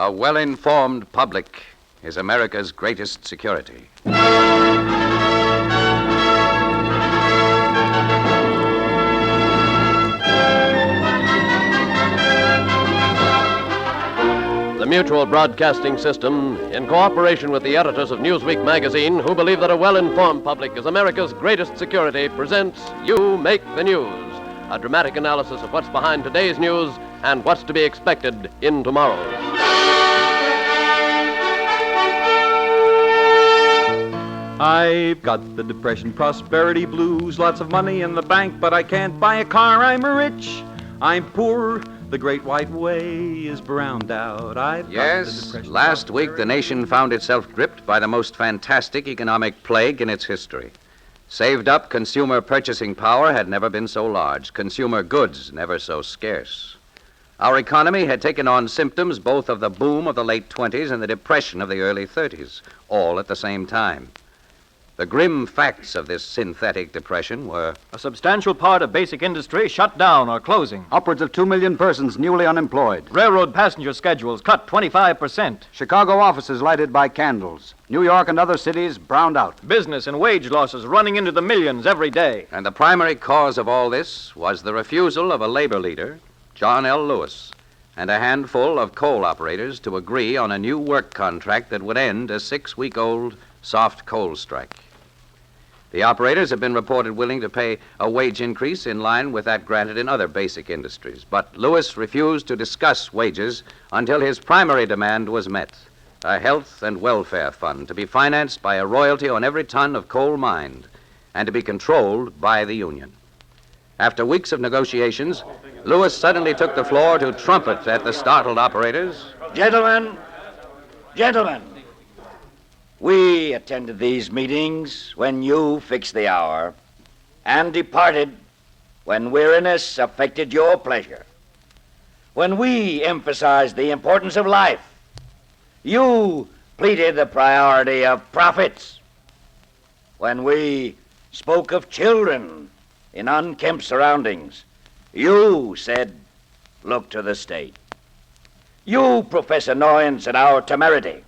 A well-informed public is America's greatest security. The Mutual Broadcasting System, in cooperation with the editors of Newsweek magazine, who believe that a well-informed public is America's greatest security, presents You Make the News, a dramatic analysis of what's behind today's news and what's to be expected in tomorrow's. I've got the depression, prosperity blues, lots of money in the bank, but I can't buy a car. I'm rich, I'm poor. The great white way is browned out. Yes, last week the nation found itself gripped by the most fantastic economic plague in its history. Saved up consumer purchasing power had never been so large, consumer goods never so scarce. Our economy had taken on symptoms both of the boom of the late 20s and the depression of the early 30s, all at the same time. The grim facts of this synthetic depression were a substantial part of basic industry shut down or closing. Upwards of 2 million persons newly unemployed. Railroad passenger schedules cut 25%. Chicago offices lighted by candles. New York and other cities browned out. Business and wage losses running into the millions every day. And the primary cause of all this was the refusal of a labor leader, John L. Lewis, and a handful of coal operators to agree on a new work contract that would end a 6-week-old soft coal strike. The operators have been reported willing to pay a wage increase in line with that granted in other basic industries. But Lewis refused to discuss wages until his primary demand was met, a health and welfare fund to be financed by a royalty on every ton of coal mined and to be controlled by the union. After weeks of negotiations, Lewis suddenly took the floor to trumpet at the startled operators. Gentlemen, we attended these meetings when you fixed the hour and departed when weariness affected your pleasure. When we emphasized the importance of life, you pleaded the priority of profits. When we spoke of children in unkempt surroundings, you said, look to the state. You profess annoyance at our temerity.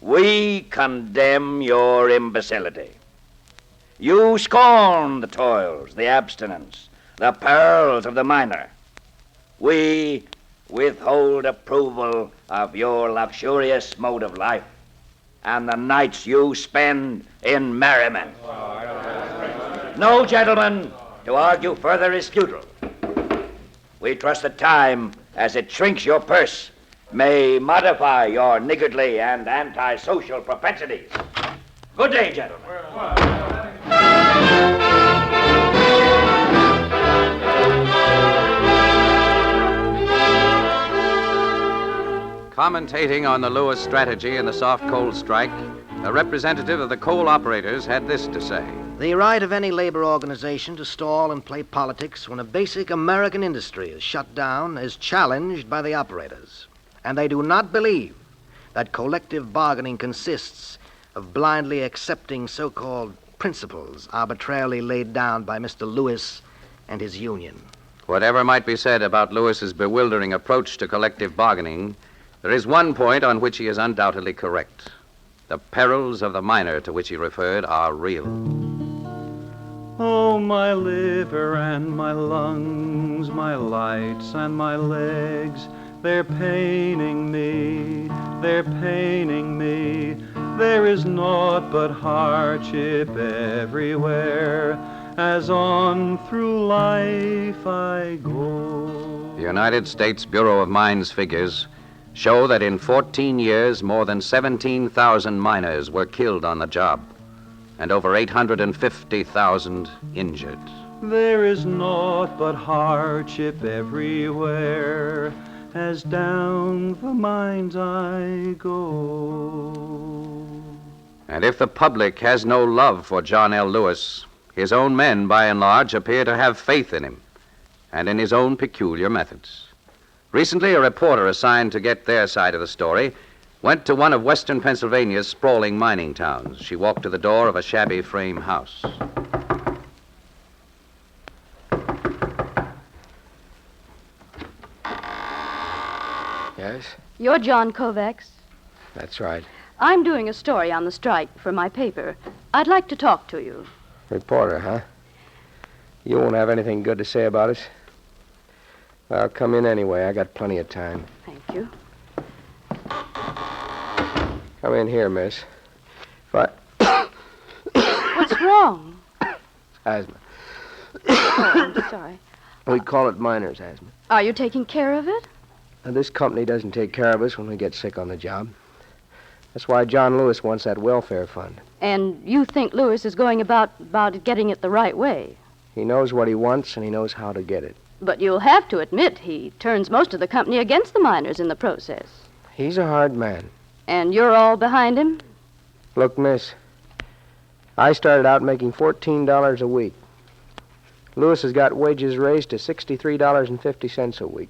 We condemn your imbecility. You scorn the toils, the abstinence, the perils of the miner. We withhold approval of your luxurious mode of life and the nights you spend in merriment. No, gentlemen, to argue further is futile. We trust that time, as it shrinks your purse, may modify your niggardly and antisocial propensities. Good day, gentlemen. Commentating on the Lewis strategy in the soft coal strike, a representative of the coal operators had this to say. The right of any labor organization to stall and play politics when a basic American industry is shut down is challenged by the operators. And they do not believe that collective bargaining consists of blindly accepting so-called principles arbitrarily laid down by Mr. Lewis and his union. Whatever might be said about Lewis's bewildering approach to collective bargaining, there is one point on which he is undoubtedly correct. The perils of the miner to which he referred are real. Oh, my liver and my lungs, my lights and my legs, they're paining me, they're paining me. There is naught but hardship everywhere, as on through life I go. The United States Bureau of Mines figures show that in 14 years, more than 17,000 miners were killed on the job, and over 850,000 injured. There is naught but hardship everywhere, as down the mines I go. And if the public has no love for John L. Lewis, his own men, by and large, appear to have faith in him and in his own peculiar methods. Recently, a reporter assigned to get their side of the story went to one of western Pennsylvania's sprawling mining towns. She walked to the door of a shabby frame house. Yes, You're John Kovacs. that's right. I'm doing a story on the strike for my paper. I'd like to talk to you. Reporter, huh? You won't have anything good to say about us? Well, come in anyway. I got plenty of time. Thank you. Come in here, miss. But What's wrong? asthma. Oh, I'm sorry. We call it miner's asthma. Are you taking care of it? Now, this company doesn't take care of us when we get sick on the job. That's why John Lewis wants that welfare fund. And you think Lewis is going about getting it the right way? He knows what he wants, and he knows how to get it. But you'll have to admit he turns most of the company against the miners in the process. He's a hard man. And you're all behind him? Look, miss, I started out making $14 a week. Lewis has got wages raised to $63.50 a week.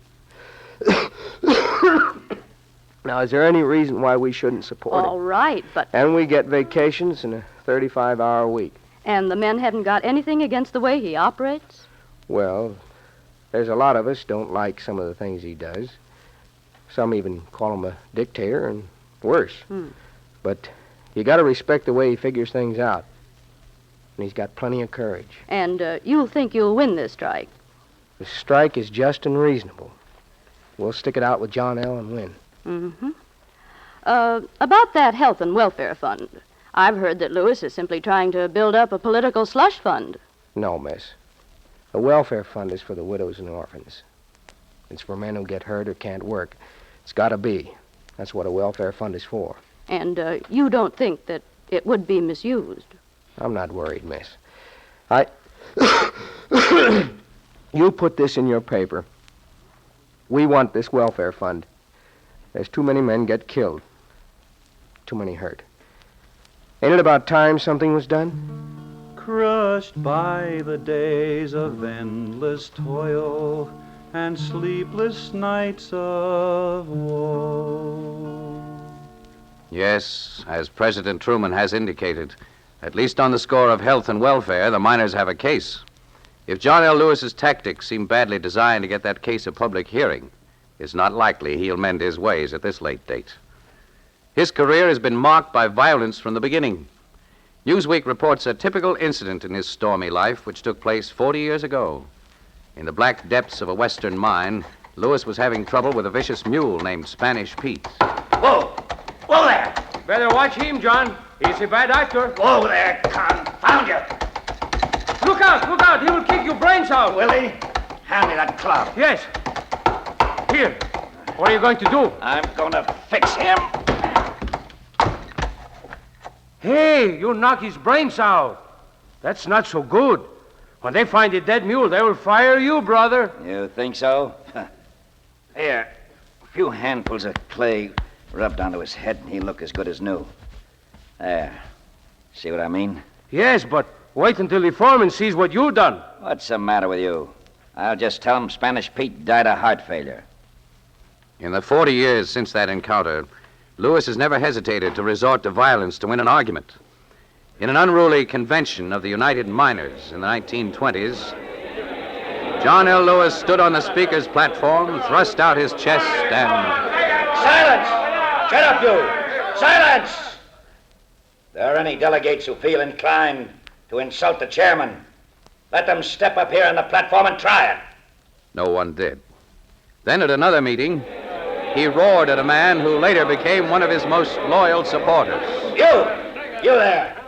Now, is there any reason why we shouldn't support All it? right, but... And we get vacations and a 35-hour week. And the men haven't got anything against the way he operates? Well, there's a lot of us don't like some of the things he does. Some even call him a dictator and worse. But you got to respect the way he figures things out. And he's got plenty of courage. And you think you'll win this strike? The strike is just and reasonable. We'll stick it out with John L. and win. Mm-hmm. About that health and welfare fund, I've heard that Lewis is simply trying to build up a political slush fund. No, miss. The welfare fund is for the widows and orphans. It's for men who get hurt or can't work. It's got to be. That's what a welfare fund is for. And you don't think that it would be misused? I'm not worried, miss. You put this in your paper. We want this welfare fund. There's too many men get killed. Too many hurt. Ain't it about time something was done? Crushed by the days of endless toil and sleepless nights of woe. Yes, as President Truman has indicated, at least on the score of health and welfare, the miners have a case. If John L. Lewis's tactics seem badly designed to get that case a public hearing, it's not likely he'll mend his ways at this late date. His career has been marked by violence from the beginning. Newsweek reports a typical incident in his stormy life which took place 40 years ago. In the black depths of a western mine, Lewis was having trouble with a vicious mule named Spanish Pete. Whoa! Whoa there! Better watch him, John. He's a bad actor. Whoa there, confound you! Look out! He will kick your brains out. Willie, hand me that club. Yes. Here. What are you going to do? I'm going to fix him. Hey, you knock his brains out. That's not so good. When they find a dead mule, they will fire you, brother. You think so? Here, a few handfuls of clay rubbed onto his head, and he'll look as good as new. There. See what I mean? Yes, but wait until the foreman sees what you done. What's the matter with you? I'll just tell him Spanish Pete died of heart failure. In the 40 years since that encounter, Lewis has never hesitated to resort to violence to win an argument. In an unruly convention of the United Miners in the 1920s, John L. Lewis stood on the speaker's platform, thrust out his chest, and... Silence! Shut up, you! Silence! If there are any delegates who feel inclined to insult the chairman, let them step up here on the platform and try it. No one did. Then at another meeting, he roared at a man who later became one of his most loyal supporters. You there!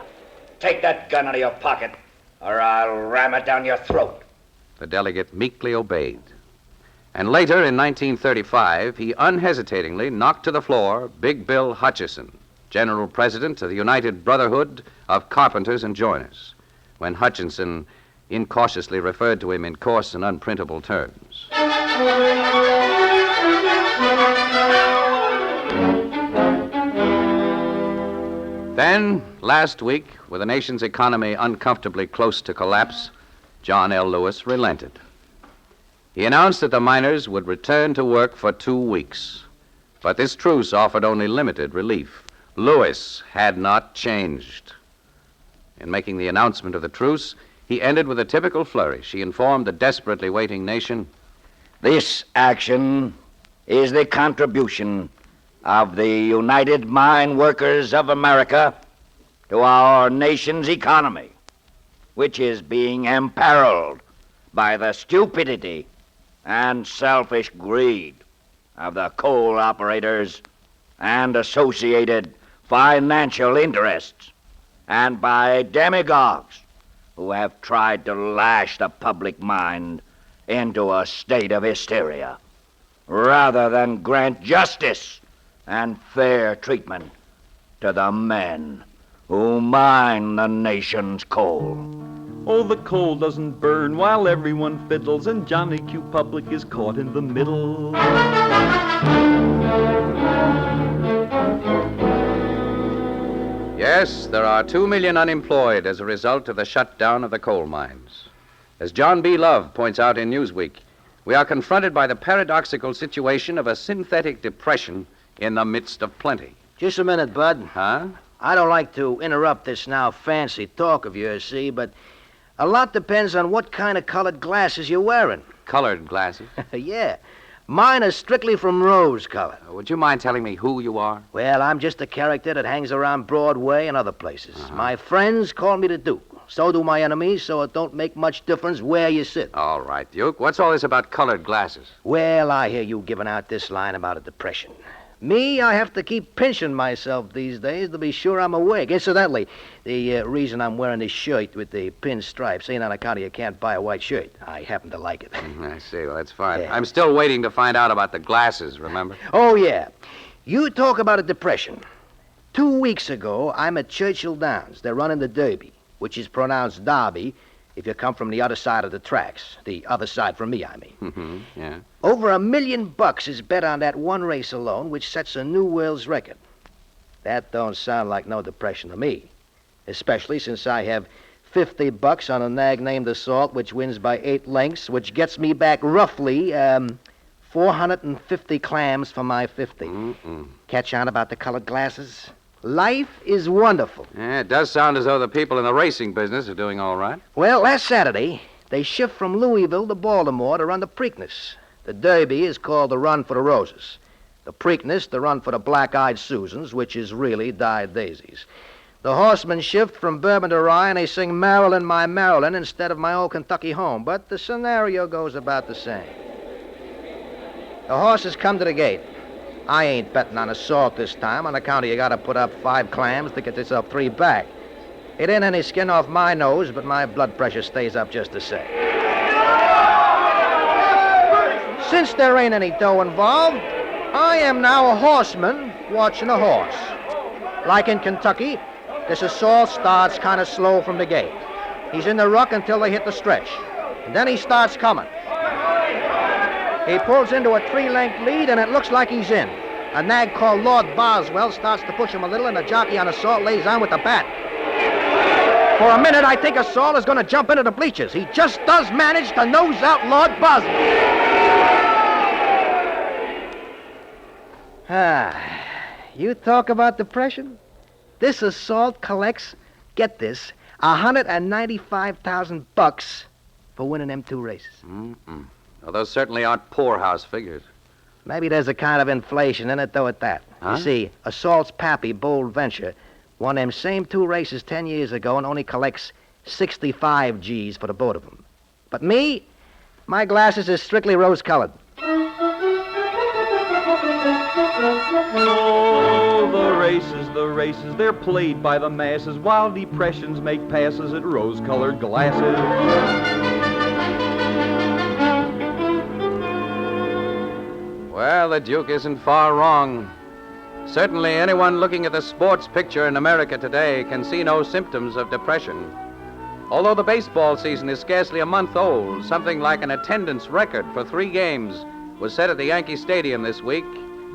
Take that gun out of your pocket, or I'll ram it down your throat. The delegate meekly obeyed. And later, in 1935, he unhesitatingly knocked to the floor Big Bill Hutchison, General President of the United Brotherhood of Carpenters and Joiners, when Hutchinson incautiously referred to him in coarse and unprintable terms. Then, last week, with the nation's economy uncomfortably close to collapse, John L. Lewis relented. He announced that the miners would return to work for 2 weeks. But this truce offered only limited relief. Lewis had not changed. In making the announcement of the truce, he ended with a typical flourish. He informed the desperately waiting nation, This action is the contribution of the United Mine Workers of America to our nation's economy, which is being imperiled by the stupidity and selfish greed of the coal operators and associated financial interests, and by demagogues who have tried to lash the public mind into a state of hysteria, rather than grant justice and fair treatment to the men who mine the nation's coal. Oh, the coal doesn't burn while everyone fiddles, and Johnny Q. Public is caught in the middle. Yes, there are 2 million unemployed as a result of the shutdown of the coal mines. As John B. Love points out in Newsweek, we are confronted by the paradoxical situation of a synthetic depression in the midst of plenty. Just a minute, Bud. Huh? I don't like to interrupt this now fancy talk of yours, see, but a lot depends on what kind of colored glasses you're wearing. Colored glasses? Yeah. Mine are strictly from rose color. Would you mind telling me who you are? Well, I'm just a character that hangs around Broadway and other places. My friends call me the Duke. So do my enemies, so it don't make much difference where you sit. All right, Duke. What's all this about colored glasses? Well, I hear you giving out this line about a depression. Me, I have to keep pinching myself these days to be sure I'm awake. Incidentally, the reason I'm wearing this shirt with the pin stripes ain't on account of you can't buy a white shirt. I happen to like it. I see. Well, that's fine. Yeah. I'm still waiting to find out about the glasses, remember? Oh, yeah. You talk about a depression. 2 weeks ago, I'm at Churchill Downs. They're running the Derby, which is pronounced Derby if you come from the other side of the tracks. The other side from me, I mean. Mm-hmm, yeah. Over $1 million is bet on that one race alone, which sets a new world's record. That don't sound like no depression to me, especially since I have $50 on a nag named Assault, which wins by 8 lengths, which gets me back roughly 450 clams for my 50. Mm-mm. Catch on about the colored glasses? Life is wonderful. Yeah, it does sound as though the people in the racing business are doing all right. Well, last Saturday, they shift from Louisville to Baltimore to run the Preakness. The Derby is called the Run for the Roses. The Preakness, the Run for the Black-Eyed Susans, which is really dyed daisies. The horsemen shift from Bourbon to Rye, and they sing Maryland, My Maryland, instead of My Old Kentucky Home. But the scenario goes about the same. The horses come to the gate. I ain't betting on Assault this time on account of you got to put up 5 clams to get yourself 3 back. It ain't any skin off my nose, but my blood pressure stays up just the same. Since there ain't any dough involved, I am now a horseman watching a horse. Like in Kentucky, this Assault starts kind of slow from the gate. He's in the ruck until they hit the stretch, and then he starts coming. He pulls into a 3-length lead, and it looks like he's in. A nag called Lord Boswell starts to push him a little, and the jockey on Assault lays on with the bat. For a minute, I think Assault is going to jump into the bleachers. He just does manage to nose out Lord Boswell. You talk about depression? This Assault collects, get this, $195,000 for winning them 2 races. Mm-mm. Well, those certainly aren't poorhouse figures. Maybe there's a kind of inflation in it, though, at that. Huh? You see, Assault's pappy, Bold Venture, won them same 2 races 10 years ago and only collects 65 G's for the both of them. But me, my glasses is strictly rose-colored. Oh, the races, they're played by the masses while depressions make passes at rose-colored glasses. Well, the Duke isn't far wrong. Certainly, anyone looking at the sports picture in America today can see no symptoms of depression. Although the baseball season is scarcely a month old, something like an attendance record for 3 games was set at the Yankee Stadium this week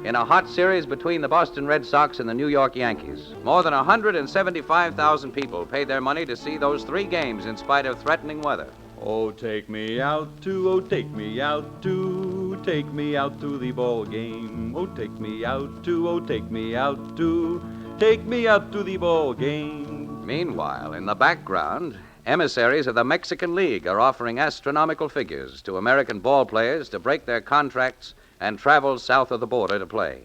in a hot series between the Boston Red Sox and the New York Yankees. More than 175,000 people paid their money to see those 3 games in spite of threatening weather. Oh, take me out to, oh, take me out to, take me out to the ball game. Oh, take me out to, oh, take me out to, take me out to the ball game. Meanwhile, in the background, emissaries of the Mexican League are offering astronomical figures to American ball players to break their contracts and travels south of the border to play.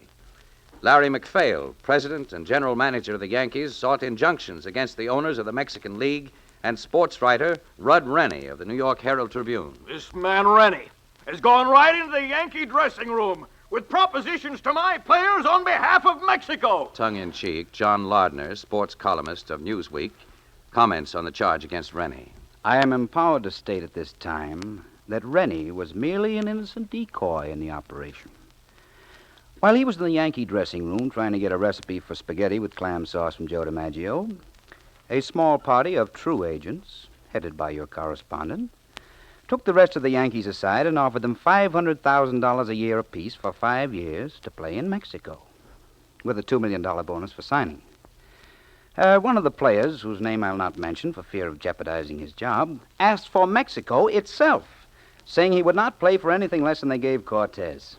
Larry McPhail, president and general manager of the Yankees, sought injunctions against the owners of the Mexican League and sports writer Rudd Rennie of the New York Herald Tribune. This man Rennie has gone right into the Yankee dressing room with propositions to my players on behalf of Mexico. Tongue-in-cheek, John Lardner, sports columnist of Newsweek, comments on the charge against Rennie. I am empowered to state at this time that Rennie was merely an innocent decoy in the operation. While he was in the Yankee dressing room trying to get a recipe for spaghetti with clam sauce from Joe DiMaggio, a small party of true agents, headed by your correspondent, took the rest of the Yankees aside and offered them $500,000 a year apiece for 5 years to play in Mexico, with a $2 million bonus for signing. One of the players, whose name I'll not mention for fear of jeopardizing his job, asked for Mexico itself, saying he would not play for anything less than they gave Cortez.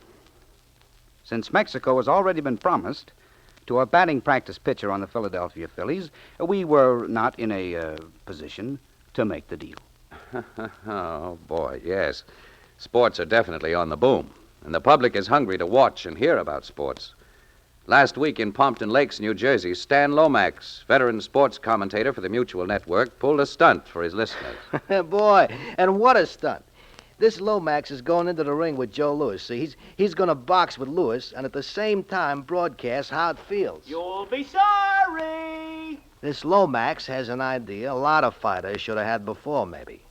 Since Mexico has already been promised to a batting practice pitcher on the Philadelphia Phillies, we were not in a position to make the deal. Oh, boy, yes. Sports are definitely on the boom, and the public is hungry to watch and hear about sports. Last week in Pompton Lakes, New Jersey, Stan Lomax, veteran sports commentator for the Mutual Network, pulled a stunt for his listeners. Boy, and what a stunt. This Lomax is going into the ring with Joe Louis. See, he's going to box with Louis and at the same time broadcast how it feels. You'll be sorry. This Lomax has an idea a lot of fighters should have had before, maybe.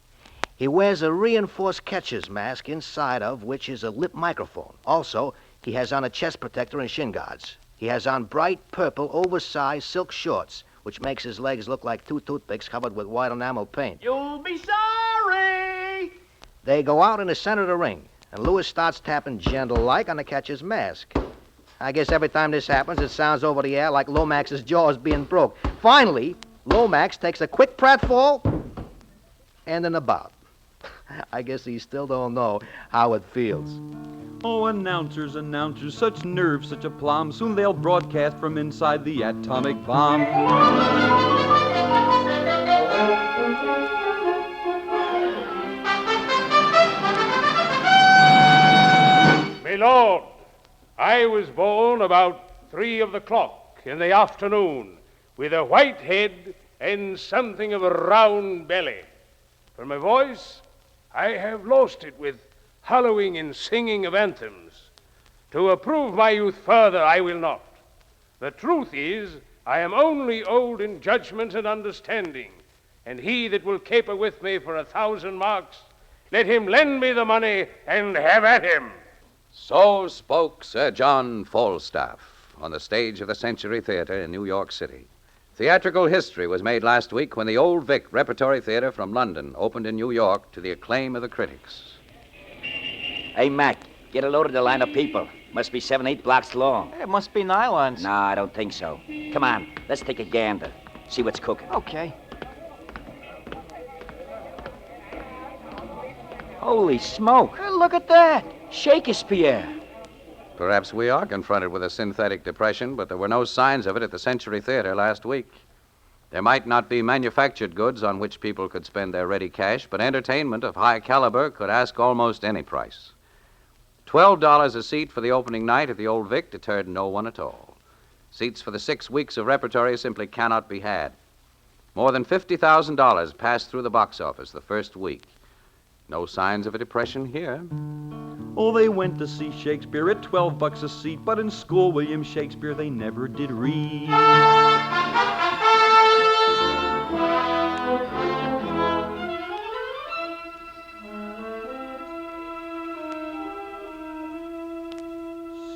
He wears a reinforced catcher's mask inside of which is a lip microphone. Also, he has on a chest protector and shin guards. He has on bright purple, oversized silk shorts, which makes his legs look like 2 toothpicks covered with white enamel paint. You'll be sorry. They go out in the center of the ring, and Louis starts tapping gentle-like on the catcher's mask. I guess every time this happens, it sounds over the air like Lomax's jaw is being broke. Finally, Lomax takes a quick pratfall and an about. I guess he still don't know how it feels. Oh, announcers, such nerve, such aplomb. Soon they'll broadcast from inside the atomic bomb. My lord, I was born about 3 o'clock in the afternoon with a white head and something of a round belly. For my voice, I have lost it with hallowing and singing of anthems. To approve my youth further, I will not. The truth is, I am only old in judgment and understanding, and he that will caper with me for 1,000 marks, let him lend me the money and have at him. So spoke Sir John Falstaff on the stage of the Century Theater in New York City. Theatrical history was made last week when the Old Vic Repertory Theater from London opened in New York to the acclaim of the critics. Hey, Mac, get a load of the line of people. Must be 7-8 blocks long. It must be nylons. No, I don't think so. Come on, let's take a gander. See what's cooking. Okay. Holy smoke. Hey, look at that. Shakespeare. Perhaps we are confronted with a synthetic depression, but there were no signs of it at the Century Theater last week. There might not be manufactured goods on which people could spend their ready cash, but entertainment of high caliber could ask almost any price. $12 a seat for the opening night at the Old Vic deterred no one at all. Seats for the 6 weeks of repertory simply cannot be had. More than $50,000 passed through the box office the first week. No signs of a depression here. Oh, they went to see Shakespeare at $12 a seat, but in school, William Shakespeare they never did read.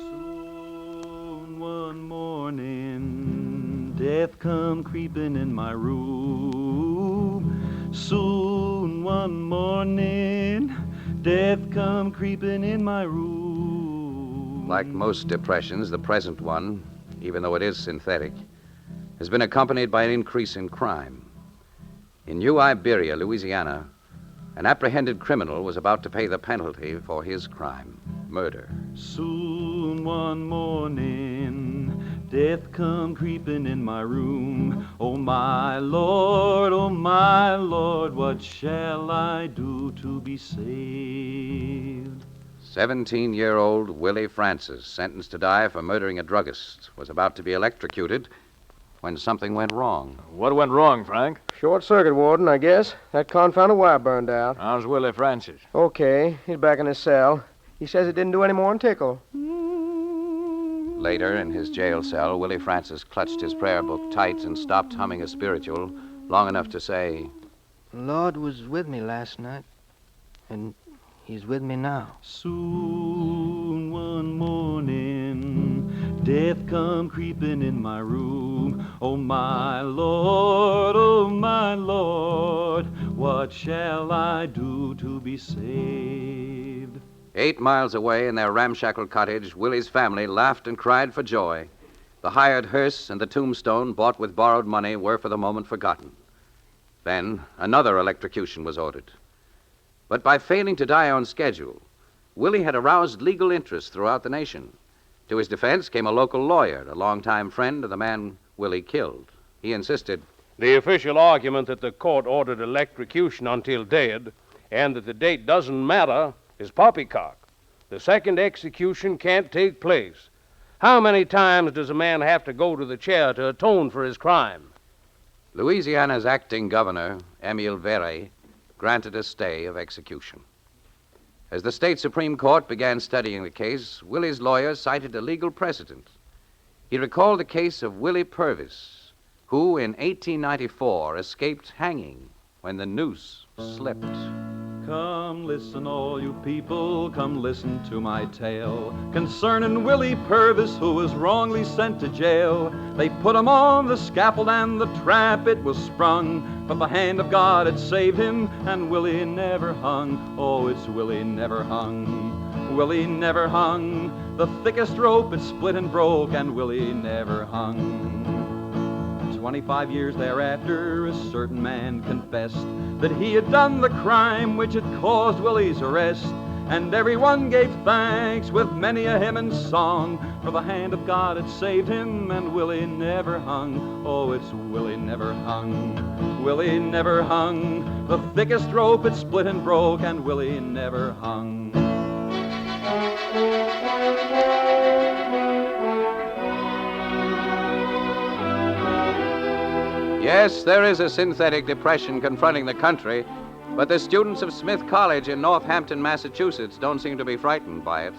Soon one morning, death come creeping in my room. Soon one morning, death come creeping in my room. Like most depressions, the present one, even though it is synthetic, has been accompanied by an increase in crime. In New Iberia, Louisiana, an apprehended criminal was about to pay the penalty for his crime, murder. Soon one morning, death come creeping in my room. Oh my Lord, what shall I do to be saved? 17-year-old Willie Francis, sentenced to die for murdering a druggist, was about to be electrocuted when something went wrong. What went wrong, Frank? Short circuit, Warden, I guess. That confounded wire burned out. How's Willie Francis? Okay, he's back in his cell. He says it didn't do any more than tickle. Later, in his jail cell, Willie Francis clutched his prayer book tight and stopped humming a spiritual long enough to say, The Lord was with me last night, and He's with me now. Soon one morning, death come creeping in my room. Oh my Lord, what shall I do to be saved? 8 miles away in their ramshackle cottage, Willie's family laughed and cried for joy. The hired hearse and the tombstone, bought with borrowed money, were for the moment forgotten. Then another electrocution was ordered. But by failing to die on schedule, Willie had aroused legal interest throughout the nation. To his defense came a local lawyer, a longtime friend of the man Willie killed. He insisted, The official argument that the court ordered electrocution until dead and that the date doesn't matter is poppycock. The second execution can't take place. How many times does a man have to go to the chair to atone for his crime? Louisiana's acting governor, Emile Verre, granted a stay of execution. As the state Supreme Court began studying the case, Willie's lawyer cited a legal precedent. He recalled the case of Willie Purvis, who in 1894 escaped hanging when the noose slipped. Come listen, all you people, come listen to my tale concerning Willie Purvis, who was wrongly sent to jail. They put him on the scaffold and the trap it was sprung, but the hand of God had saved him and Willie never hung. Oh, it's Willie never hung. Willie never hung. The thickest rope it split and broke and Willie never hung. 25 years thereafter, a certain man confessed that he had done the crime which had caused Willie's arrest. And everyone gave thanks with many a hymn and song, for the hand of God had saved him and Willie never hung. Oh, it's Willie never hung. Willie never hung. The thickest rope it split and broke and Willie never hung. Yes, there is a synthetic depression confronting the country, but the students of Smith College in Northampton, Massachusetts, don't seem to be frightened by it.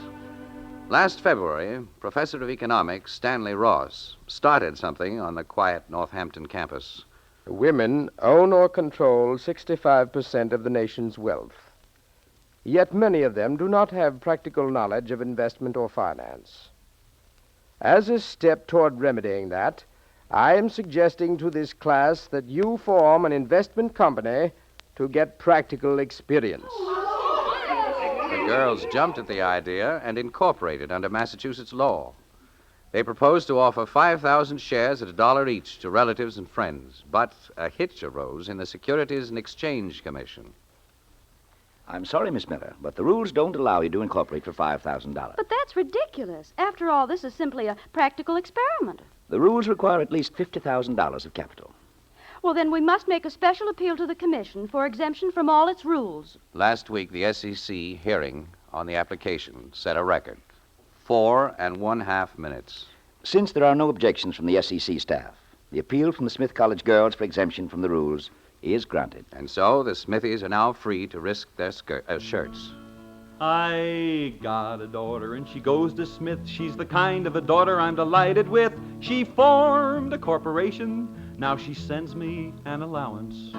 Last February, Professor of Economics Stanley Ross started something on the quiet Northampton campus. Women own or control 65% of the nation's wealth. Yet many of them do not have practical knowledge of investment or finance. As a step toward remedying that, I am suggesting to this class that you form an investment company to get practical experience. The girls jumped at the idea and incorporated under Massachusetts law. They proposed to offer 5,000 shares at $1 each to relatives and friends, but a hitch arose in the Securities and Exchange Commission. I'm sorry, Miss Miller, but the rules don't allow you to incorporate for $5,000. But that's ridiculous. After all, this is simply a practical experiment. The rules require at least $50,000 of capital. Well, then we must make a special appeal to the Commission for exemption from all its rules. Last week, the SEC hearing on the application set a record. 4.5 minutes. Since there are no objections from the SEC staff, the appeal from the Smith College girls for exemption from the rules is granted. And so the Smithies are now free to risk their shirts. I got a daughter and she goes to Smith. She's the kind of a daughter I'm delighted with. She formed a corporation. Now she sends me an allowance.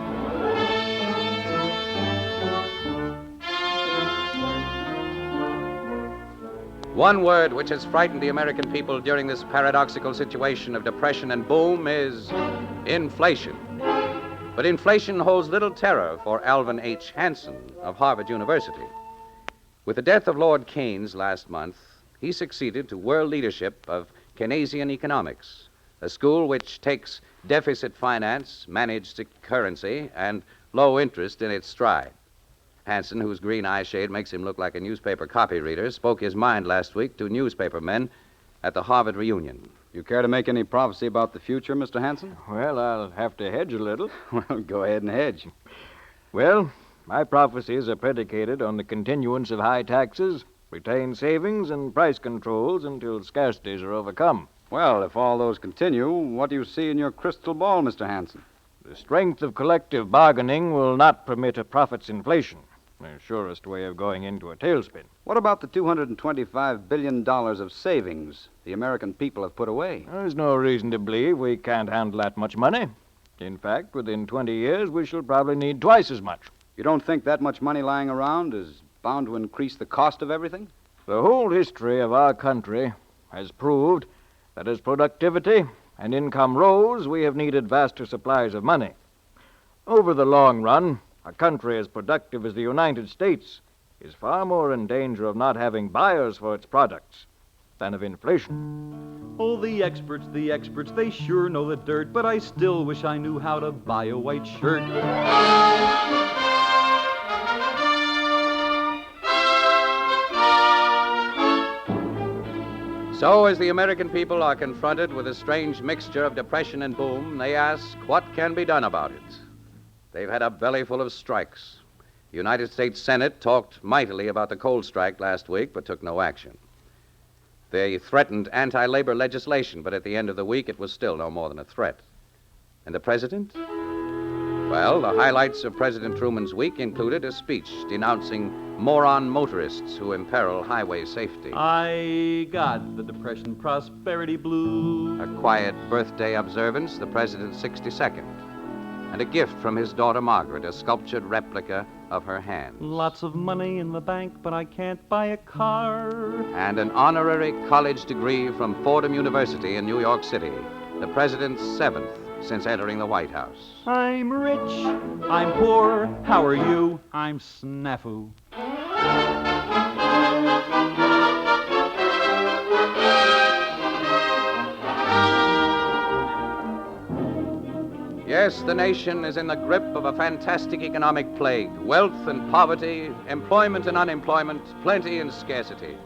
One word which has frightened the American people during this paradoxical situation of depression and boom is inflation. But inflation holds little terror for Alvin H. Hansen of Harvard University. With the death of Lord Keynes last month, he succeeded to world leadership of Keynesian economics, a school which takes deficit finance, managed currency, and low interest in its stride. Hansen, whose green eye shade makes him look like a newspaper copy reader, spoke his mind last week to newspaper men at the Harvard reunion. You care to make any prophecy about the future, Mr. Hansen? Well, I'll have to hedge a little. Well, go ahead and hedge. Well, my prophecies are predicated on the continuance of high taxes, retain savings and price controls until scarcities are overcome. Well, if all those continue, what do you see in your crystal ball, Mr. Hanson? The strength of collective bargaining will not permit a profits inflation, the surest way of going into a tailspin. What about the $225 billion of savings the American people have put away? There's no reason to believe we can't handle that much money. In fact, within 20 years, we shall probably need twice as much. You don't think that much money lying around is bound to increase the cost of everything? The whole history of our country has proved that as productivity and income rose, we have needed vaster supplies of money. Over the long run, a country as productive as the United States is far more in danger of not having buyers for its products than of inflation. Oh, the experts, they sure know the dirt, but I still wish I knew how to buy a white shirt. So, as the American people are confronted with a strange mixture of depression and boom, they ask, what can be done about it? They've had a bellyful of strikes. The United States Senate talked mightily about the coal strike last week, but took no action. They threatened anti-labor legislation, but at the end of the week, it was still no more than a threat. And the president? Well, the highlights of President Truman's week included a speech denouncing moron motorists who imperil highway safety. I got the Depression prosperity blues. A quiet birthday observance, the president's 62nd. And a gift from his daughter Margaret, a sculptured replica of her hand. Lots of money in the bank, but I can't buy a car. And an honorary college degree from Fordham University in New York City, the president's 7th since entering the White House. I'm rich, I'm poor, how are you? I'm snafu. Yes, the nation is in the grip of a fantastic economic plague. Wealth and poverty, employment and unemployment, plenty and scarcity.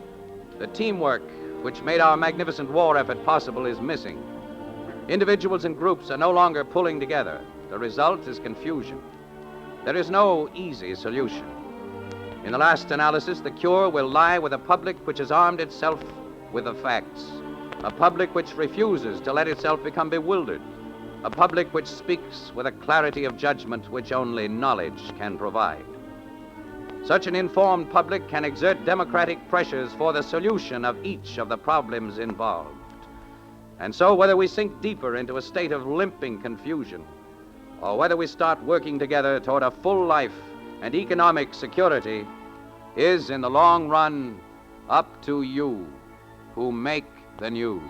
The teamwork which made our magnificent war effort possible is missing. Individuals and groups are no longer pulling together. The result is confusion. There is no easy solution. In the last analysis, the cure will lie with a public which has armed itself with the facts. A public which refuses to let itself become bewildered. A public which speaks with a clarity of judgment which only knowledge can provide. Such an informed public can exert democratic pressures for the solution of each of the problems involved. And so, whether we sink deeper into a state of limping confusion, or whether we start working together toward a full life and economic security, is, in the long run, up to you who make the news.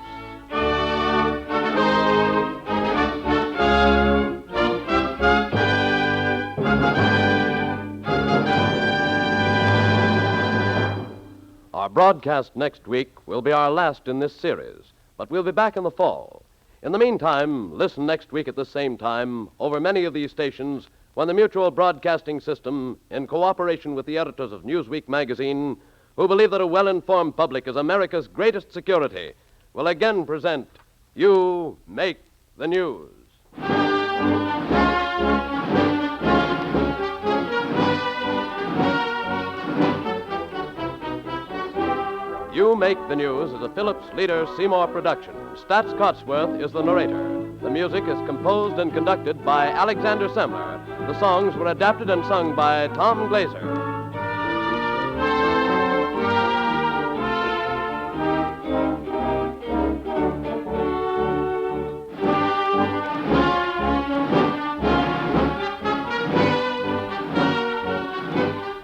Our broadcast next week will be our last in this series, but we'll be back in the fall. In the meantime, listen next week at the same time over many of these stations when the Mutual Broadcasting System, in cooperation with the editors of Newsweek magazine, who believe that a well-informed public is America's greatest security, will again present You Make the News. You Make the News is a Phillips Leader Seymour production. Stats Cotsworth is the narrator. The music is composed and conducted by Alexander Semler. The songs were adapted and sung by Tom Glazer.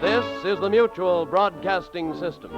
This is the Mutual Broadcasting System.